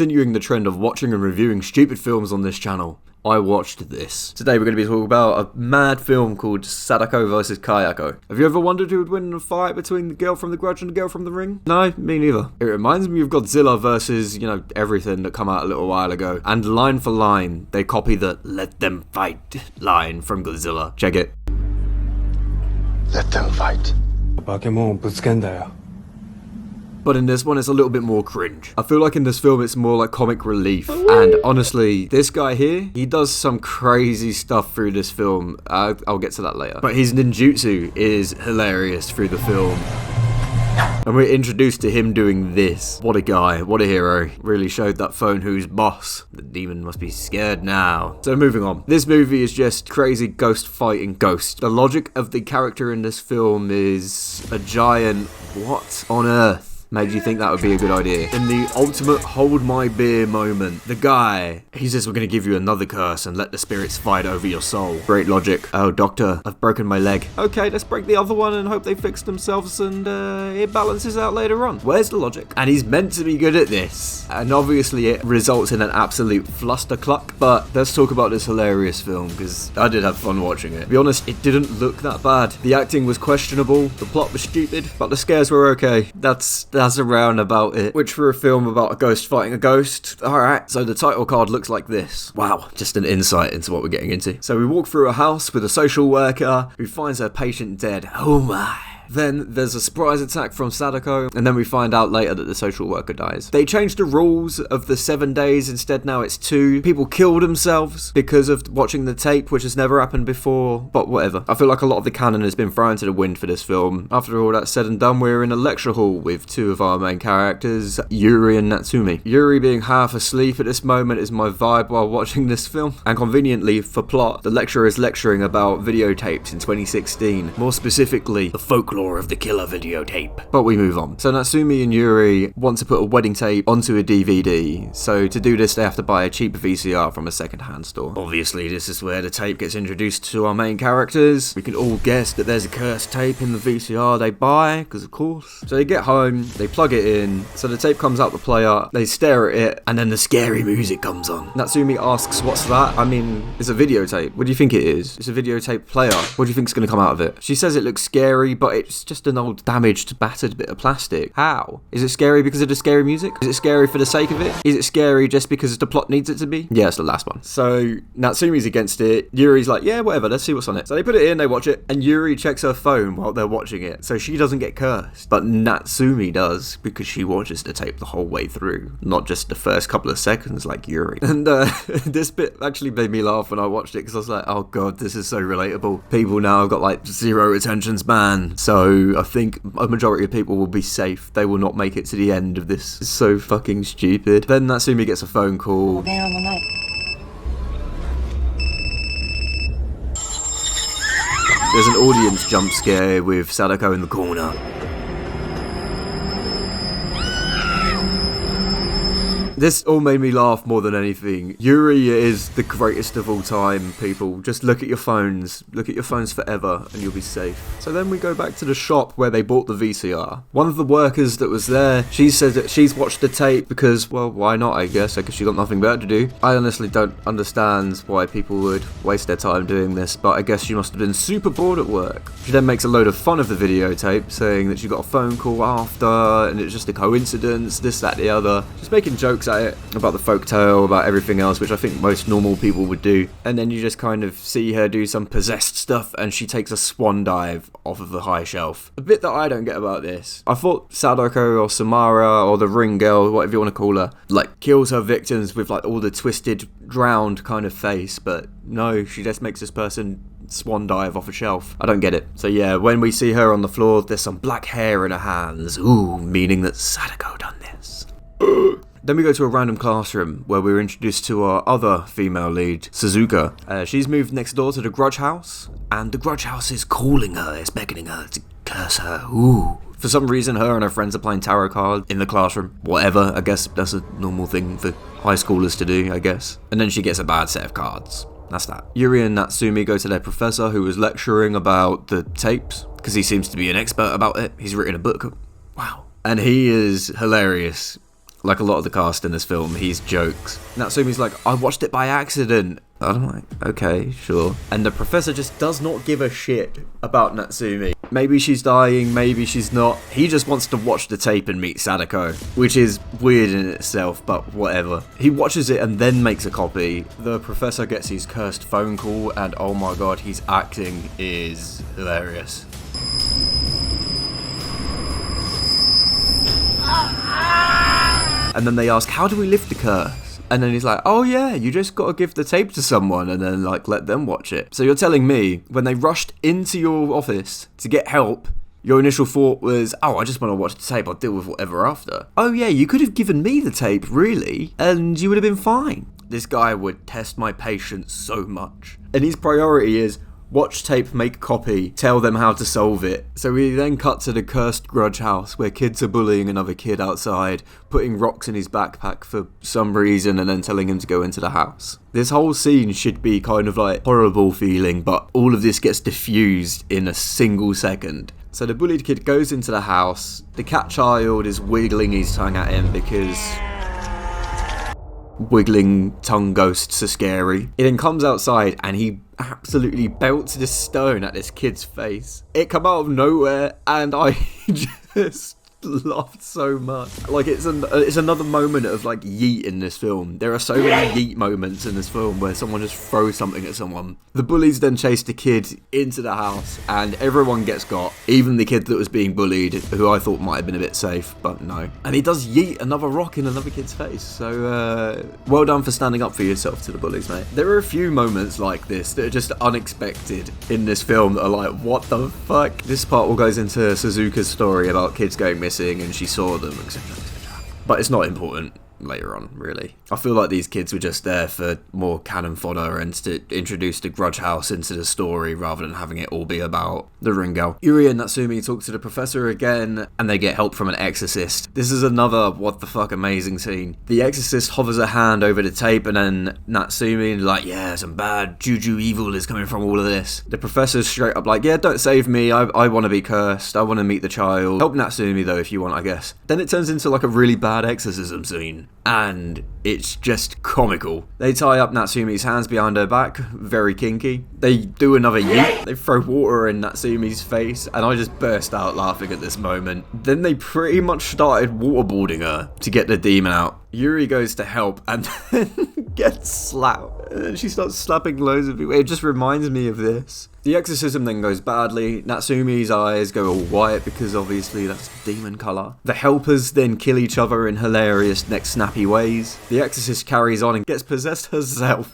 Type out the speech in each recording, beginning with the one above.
Continuing the trend of watching and reviewing stupid films on this channel, I watched this. Today we're going to be talking about a mad film called Sadako vs Kayako. Have you ever wondered who would win in a fight between the girl from The Grudge and the girl from The Ring? No, me neither. It reminds me of Godzilla versus, everything that come out a little while ago. And line for line, they copy the "let them fight" line from Godzilla. Check it. Let them fight. But in this one, it's a little bit more cringe. I feel like in this film, it's more like comic relief. And honestly, this guy here, he does some crazy stuff through this film. I'll get to that later. But his ninjutsu is hilarious through the film. And we're introduced to him doing this. What a guy, what a hero. Really showed that phone who's boss. The demon must be scared now. So moving on. This movie is just crazy ghost fighting ghost. The logic of the character in this film is a giant what on earth made you think that would be a good idea? In the ultimate hold my beer moment, the guy, he says we're going to give you another curse and let the spirits fight over your soul. Great logic. Oh, doctor, I've broken my leg. Okay, let's break the other one and hope they fix themselves and it balances out later on. Where's the logic? And he's meant to be good at this. And obviously it results in an absolute flustercluck. But let's talk about this hilarious film because I did have fun watching it. To be honest, it didn't look that bad. The acting was questionable, the plot was stupid, but the scares were okay. That's around about it. Which for a film about a ghost fighting a ghost, alright. So the title card looks like this. Wow, just an insight into what we're getting into. So we walk through a house with a social worker who finds her patient dead. Oh my. Then there's a surprise attack from Sadako, and then we find out later that the social worker dies. They changed the rules of the 7 days, instead now it's 2. People kill themselves because of watching the tape, which has never happened before, but whatever. I feel like a lot of the canon has been thrown to the wind for this film. After all that's said and done, we're in a lecture hall with 2 of our main characters, Yuri and Natsumi. Yuri being half asleep at this moment is my vibe while watching this film. And conveniently, for plot, the lecturer is lecturing about videotapes in 2016, more specifically, the folklore of the killer videotape. But we move on. So Natsumi and Yuri want to put a wedding tape onto a DVD. So to do this, they have to buy a cheap VCR from a second-hand store. Obviously, this is where the tape gets introduced to our main characters. We can all guess that there's a cursed tape in the VCR they buy, because of course. So they get home, they plug it in, so the tape comes out the player, they stare at it, and then the scary music comes on. Natsumi asks, what's that? I mean, it's a videotape. What do you think it is? It's a videotape player. What do you think's going to come out of it? She says it looks scary, but it's just an old damaged, battered bit of plastic. How? Is it scary because of the scary music? Is it scary for the sake of it? Is it scary just because the plot needs it to be? Yeah, it's the last one. So Natsumi's against it. Yuri's like, yeah, whatever, let's see what's on it. So they put it in, they watch it, and Yuri checks her phone while they're watching it. So she doesn't get cursed. But Natsumi does, because she watches the tape the whole way through, not just the first couple of seconds like Yuri. And this bit actually made me laugh when I watched it, because I was like, oh god, this is so relatable. People now have got like 0 attention span. So I think a majority of people will be safe. They will not make it to the end of this. It's so fucking stupid. Then Natsumi gets a phone call. There's an audience jump scare with Sadako in the corner. This all made me laugh more than anything. Yuri is the greatest of all time, people. Just look at your phones. Look at your phones forever and you'll be safe. So then we go back to the shop where they bought the VCR. One of the workers that was there, she said that she's watched the tape because, well, why not, I guess, because she got nothing better to do. I honestly don't understand why people would waste their time doing this, but I guess she must have been super bored at work. She then makes a load of fun of the videotape, saying that she got a phone call after, and it's just a coincidence, this, that, the other. Just making jokes at it about the folktale, about everything else, which I think most normal people would do. And then you just kind of see her do some possessed stuff and she takes a swan dive off of the high shelf. A bit that I don't get about this. I thought Sadako or Samara or the ring girl, whatever you want to call her, like kills her victims with like all the twisted, drowned kind of face, but no, she just makes this person swan dive off a shelf. I don't get it. So yeah, when we see her on the floor, there's some black hair in her hands. Ooh, meaning that Sadako done this. Then we go to a random classroom where we're introduced to our other female lead, Suzuka. She's moved next door to the Grudge house, and the Grudge house is calling her, it's beckoning her to curse her. Ooh. For some reason, her and her friends are playing tarot cards in the classroom. Whatever, I guess that's a normal thing for high schoolers to do, I guess. And then she gets a bad set of cards. That's that. Yuri and Natsumi go to their professor who was lecturing about the tapes, because he seems to be an expert about it. He's written a book. Wow. And he is hilarious. Like a lot of the cast in this film, he's jokes. Natsumi's like, I watched it by accident. I'm like, okay, sure. And the professor just does not give a shit about Natsumi. Maybe she's dying, maybe she's not. He just wants to watch the tape and meet Sadako, which is weird in itself, but whatever. He watches it and then makes a copy. The professor gets his cursed phone call, and oh my god, his acting is hilarious. And then they ask, how do we lift the curse? And then he's like, oh yeah, you just gotta give the tape to someone and then like let them watch it. So you're telling me, when they rushed into your office to get help, your initial thought was, oh, I just want to watch the tape, I'll deal with whatever after. Oh yeah, you could have given me the tape, really, and you would have been fine. This guy would test my patience so much. And his priority is, watch tape, make copy, tell them how to solve it. So we then cut to the cursed Grudge house where kids are bullying another kid outside, putting rocks in his backpack for some reason and then telling him to go into the house. This whole scene should be kind of like horrible feeling, but all of this gets diffused in a single second. So the bullied kid goes into the house, the cat child is wiggling his tongue at him because wiggling tongue ghosts are scary. He then comes outside and he absolutely belts this stone at this kid's face. It come out of nowhere and I just laughed so much. Like it's another moment of like yeet in this film. There are so many yeet moments in this film where someone just throws something at someone. The bullies then chase the kid into the house and everyone gets got, even the kid that was being bullied, who I thought might have been a bit safe, but no. And he does yeet another rock in another kid's face. So well done for standing up for yourself to the bullies, mate. There are a few moments like this that are just unexpected in this film that are like, what the fuck? This part all goes into Suzuka's story about kids going missing and she saw them, etc, etc. But it's not important later on, really. I feel like these kids were just there for more cannon fodder and to introduce the Grudge house into the story rather than having it all be about the ring girl. Yuri and Natsumi talk to the professor again and they get help from an exorcist. This is another what the fuck amazing scene. The exorcist hovers a hand over the tape and then Natsumi like, yeah, some bad juju evil is coming from all of this. The professor's straight up like, yeah, don't save me, I want to be cursed, I want to meet the child. Help Natsumi though if you want, I guess. Then it turns into like a really bad exorcism scene. And it's just comical. They tie up Natsumi's hands behind her back, very kinky. They do another yeet, they throw water in Natsumi's face, and I just burst out laughing at this moment. Then they pretty much started waterboarding her to get the demon out. Yuri goes to help and then gets slapped. And she starts slapping loads of people. It just reminds me of this. The exorcism then goes badly. Natsumi's eyes go all white because obviously that's demon colour. The helpers then kill each other in hilarious neck snappy ways. The exorcist carries on and gets possessed herself.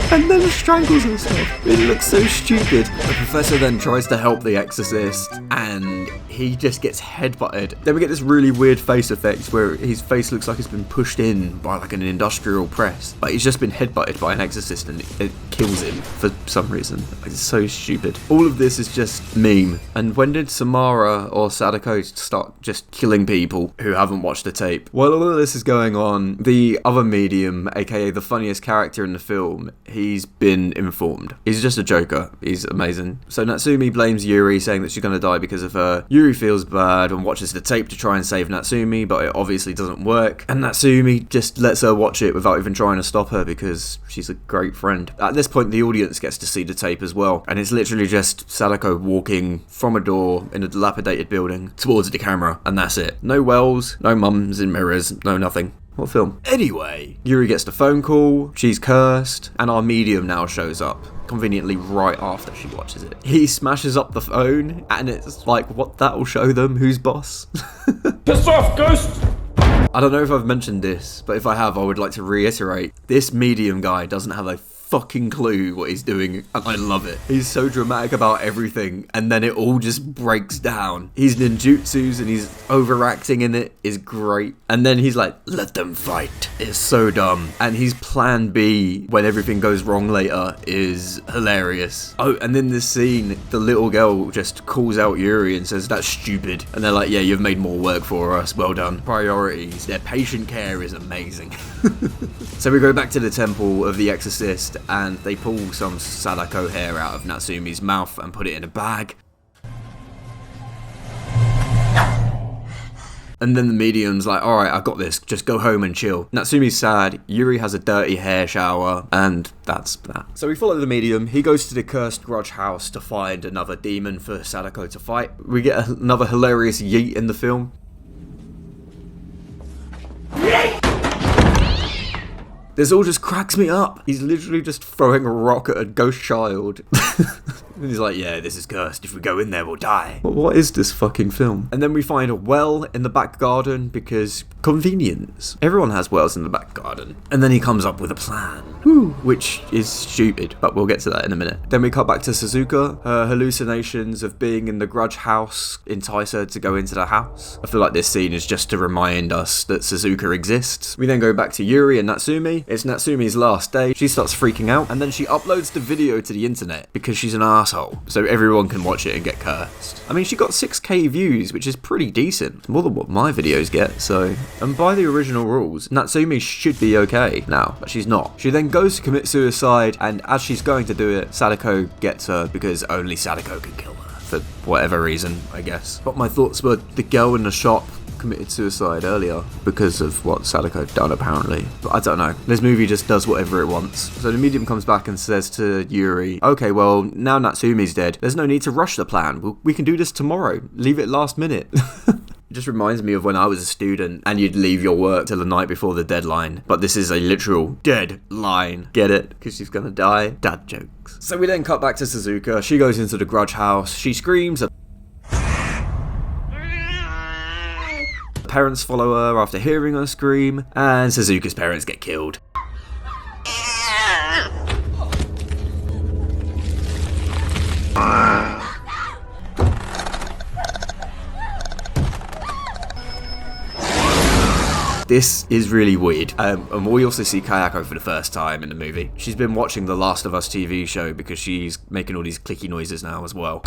And then strangles herself. It looks so stupid. The professor then tries to help the exorcist and he just gets headbutted. Then we get this really weird face effect where his face looks like it's been pushed in by like an industrial press. But he's just been headbutted by an exorcist and it kills him for some reason. It's so stupid. All of this is just meme. And when did Samara or Sadako start just killing people who haven't watched the tape? While all of this is going on, the other medium, aka the funniest character in the film, he's been informed. He's just a joker. He's amazing. So Natsumi blames Yuri, saying that she's going to die because of her. Yuri feels bad and watches the tape to try and save Natsumi, but it obviously doesn't work. And Natsumi just lets her watch it without even trying to stop her because she's a great friend. At this point, the audience gets to see the tape as well. And it's literally just Sadako walking from a door in a dilapidated building towards the camera. And that's it. No wells, no mums in mirrors, no nothing. What film? Anyway, Yuri gets the phone call, she's cursed, and our medium now shows up. Conveniently right after she watches it. He smashes up the phone, and it's like, what, that'll show them who's boss? Piss off, ghost! I don't know if I've mentioned this, but if I have, I would like to reiterate. This medium guy doesn't have a fucking clue what he's doing, and I love it. He's so dramatic about everything, and then it all just breaks down. His ninjutsus and he's overacting in it is great. And then he's like, let them fight. It's so dumb. And his plan B, when everything goes wrong later, is hilarious. Oh, and then this scene, the little girl just calls out Yuri and says, that's stupid. And they're like, yeah, you've made more work for us. Well done. Priorities. Their patient care is amazing. So we go back to the temple of the Exorcist, and they pull some Sadako hair out of Natsumi's mouth and put it in a bag. And then the medium's like, alright, I got this, just go home and chill. Natsumi's sad, Yuri has a dirty hair shower, and that's that. So we follow the medium, he goes to the cursed Grudge house to find another demon for Sadako to fight. We get another hilarious yeet in the film. This all just cracks me up. He's literally just throwing a rock at a ghost child. And he's like, yeah, this is cursed. If we go in there, we'll die. But what is this fucking film? And then we find a well in the back garden because convenience. Everyone has wells in the back garden. And then he comes up with a plan, which is stupid, but we'll get to that in a minute. Then we cut back to Suzuka. Her hallucinations of being in the Grudge house entice her to go into the house. I feel like this scene is just to remind us that Suzuka exists. We then go back to Yuri and Natsumi. It's Natsumi's last day. She starts freaking out, and then she uploads the video to the internet because she's an asshole, so everyone can watch it and get cursed. I mean, she got 6k views, which is pretty decent. More than what my videos get, so... And by the original rules, Natsumi should be okay now, but she's not. She then goes to commit suicide, and as she's going to do it, Sadako gets her because only Sadako can kill her. For whatever reason, I guess. But my thoughts were the girl in the shop committed suicide earlier because of what Sadako done, apparently. But I don't know. This movie just does whatever it wants. So the medium comes back and says to Yuri, okay, well, now Natsumi's dead, there's no need to rush the plan. We can do this tomorrow. Leave it last minute. It just reminds me of when I was a student and you'd leave your work till the night before the deadline. But this is a literal deadline. Get it? Because she's gonna die. Dad jokes. So we then cut back to Suzuka. She goes into the Grudge house. She screams. Parents follow her after hearing her scream, and Suzuka's parents get killed. This is really weird. And we also see Kayako for the first time in the movie. She's been watching the Last of Us TV show because she's making all these clicky noises now as well.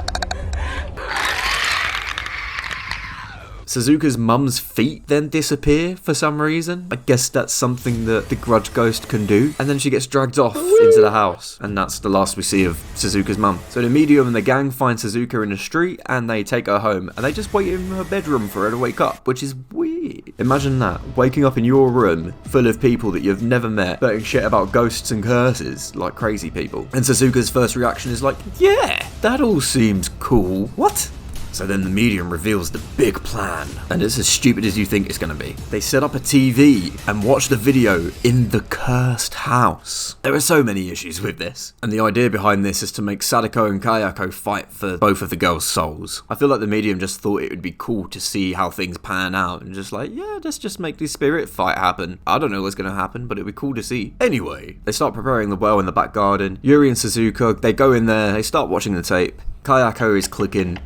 Suzuka's mum's feet then disappear for some reason. I guess that's something that the Grudge ghost can do. And then she gets dragged off into the house. And that's the last we see of Suzuka's mum. So the medium and the gang find Suzuka in the street and they take her home. And they just wait in her bedroom for her to wake up, which is weird. Imagine that. Waking up in your room full of people that you've never met, blurting shit about ghosts and curses like crazy people. And Suzuka's first reaction is like, yeah, that all seems cool. What? So then the medium reveals the big plan, and it's as stupid as you think it's going to be. They set up a TV and watch the video in the cursed house. There are so many issues with this, and the idea behind this is to make Sadako and Kayako fight for both of the girls' souls. I feel like the medium just thought it would be cool to see how things pan out, and just like, yeah, let's just make this spirit fight happen. I don't know what's going to happen, but it'd be cool to see. Anyway, they start preparing the well in the back garden. Yuri and Suzuka, they go in there, they start watching the tape. Kayako is clicking.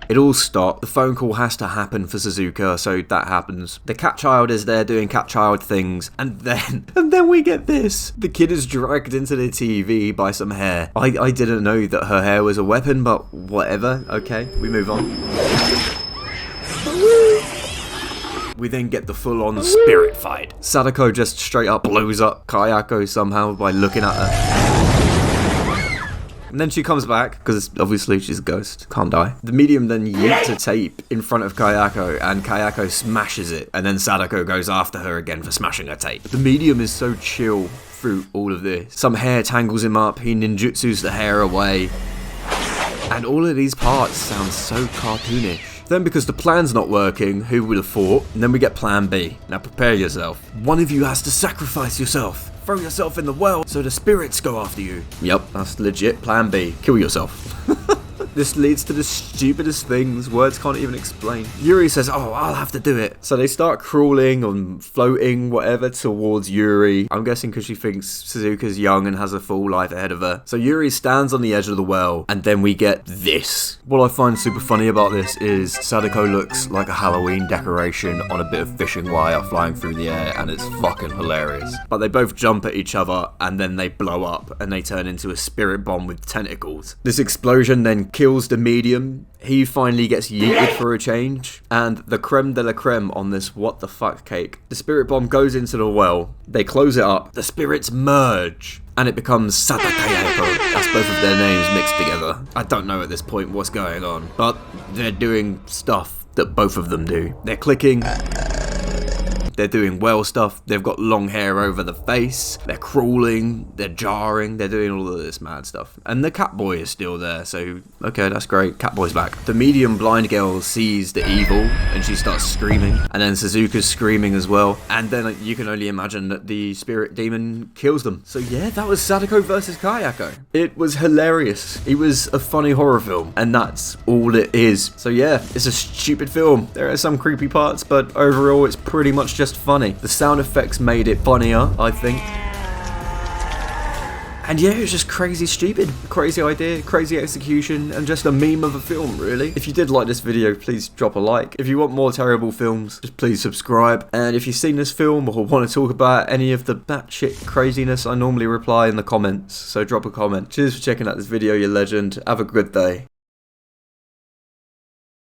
It all stopped. The phone call has to happen for Suzuka, so that happens. The cat child is there doing cat child things, and then we get this. The kid is dragged into the TV by some hair. I didn't know that her hair was a weapon, but whatever. Okay, we move on. We then get the full-on spirit fight. Sadako just straight up blows up Kayako somehow by looking at her. And then she comes back, because obviously she's a ghost, can't die. The medium then yeets a tape in front of Kayako, and Kayako smashes it, and then Sadako goes after her again for smashing her tape. The medium is so chill through all of this. Some hair tangles him up, he ninjutsus the hair away, and all of these parts sound so cartoonish. Then because the plan's not working, who would have thought? And then we get plan B. Now prepare yourself. One of you has to sacrifice yourself. Throw yourself in the well so the spirits go after you. Yep, that's legit plan B. Kill yourself. This leads to the stupidest things words can't even explain. Yuri says, oh, I'll have to do it. So they start crawling or floating, whatever, towards Yuri. I'm guessing because she thinks Suzuka's young and has a full life ahead of her. So Yuri stands on the edge of the well, and then we get this. What I find super funny about this is Sadako looks like a Halloween decoration on a bit of fishing wire flying through the air, and it's fucking hilarious. But they both jump at each other, and then they blow up, and they turn into a spirit bomb with tentacles. This explosion then kills kills the medium. He finally gets yeeted for a change. And the creme de la creme on this what the fuck cake. The spirit bomb goes into the well. They close it up. The spirits merge. And it becomes Sadako. That's both of their names mixed together. I don't know at this point what's going on. But they're doing stuff that both of them do. They're clicking. They're doing well stuff. They've got long hair over the face. They're crawling. They're jarring. They're doing all of this mad stuff. And the Catboy is still there. So, okay, that's great. Catboy's back. The medium blind girl sees the evil and she starts screaming. And then Suzuka's screaming as well. And then you can only imagine that the spirit demon kills them. So yeah, that was Sadako versus Kayako. It was hilarious. It was a funny horror film. And that's all it is. So yeah, it's a stupid film. There are some creepy parts, but overall it's pretty much just funny. The sound effects made it funnier, I think. And yeah, it was just crazy stupid. Crazy idea, crazy execution, and just a meme of a film, really. If you did like this video, please drop a like. If you want more terrible films, just please subscribe. And if you've seen this film or want to talk about any of the batshit craziness, I normally reply in the comments, so drop a comment. Cheers for checking out this video, you legend. Have a good day.